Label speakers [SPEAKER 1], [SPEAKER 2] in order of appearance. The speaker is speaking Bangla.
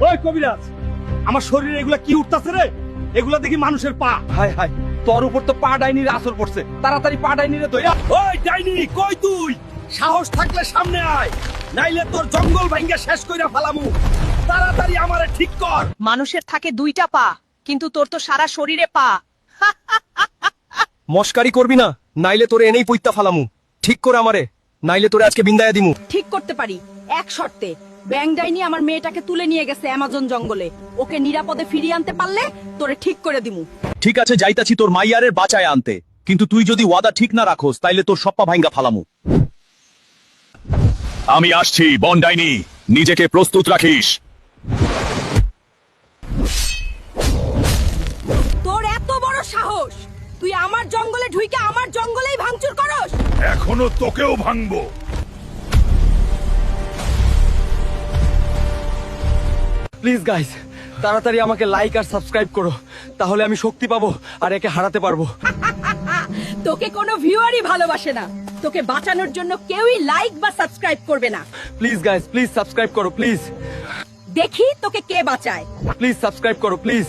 [SPEAKER 1] ওই কবিরাজ, আমার শরীরে এগুলা কি উঠতাছে রে? এগুলা দেখি মানুষের পা।
[SPEAKER 2] হায় হায়, তোর উপর তো পা ডাইনির আসর পড়ছে, তাড়াতাড়ি পা ডাইনিরে ধইরা।
[SPEAKER 1] ওই ডাইনি, কই তুই? সাহস থাকলে সামনে আয়, নাইলে তোর জঙ্গল ভাঙ্গা শেষ কইরা ফালামু। তাড়াতাড়ি আমারে ঠিক কর।
[SPEAKER 3] মানুষের থাকে দুইটা পা, কিন্তু তোর তো সারা শরীরে পা।
[SPEAKER 2] মস্কারি করবি না, নাইলে তোরে এনেই পইত্তা ফালামু। ঠিক করে আমারে, নাইলে তোরে আজকে বিন্দায়া দিমু।
[SPEAKER 3] ঠিক করতে পারি, এক শর্তে। ব্যাং ডাইনি আমার মেয়েটাকে তুলে নিয়ে গেছে অ্যামাজন জঙ্গলে। ওকে নিরাপদে ফিরিয়ে আনতে পারলে তোরে ঠিক করে দিমু।
[SPEAKER 4] ঠিক আছে, যাইতাছি তোর মাইয়ারের বাঁচায় আনতে, কিন্তু তুই যদি ওয়াদা ঠিক না রাখোস তাইলে তোর সপ্পা ভাঙ্গা ফালামু। আমি আসছি বন ডাইনি, নিজেকে প্রস্তুত রাখিস।
[SPEAKER 3] তোর এত বড় সাহস, তুই আমার জঙ্গলে ঢুইকে আমার জঙ্গলেই ভাঙচুর করস?
[SPEAKER 4] এখনো তোকেও ভাঙবো।
[SPEAKER 2] প্লিজ গাইস, তাড়াতাড়ি আমাকে লাইক আর সাবস্ক্রাইব করো, তাহলে আমি শক্তি পাবো আর একে হারাতে পারবো।
[SPEAKER 3] তোকে কোনো ভিউয়ারই ভালোবাসে না। তোকে বাঁচানোর জন্য কেউই লাইক বা সাবস্ক্রাইব করবে না।
[SPEAKER 2] প্লিজ গাইস, প্লিজ সাবস্ক্রাইব করো, প্লিজ
[SPEAKER 3] দেখি তোকে কে বাঁচায়।
[SPEAKER 2] প্লিজ সাবস্ক্রাইব করো, প্লিজ।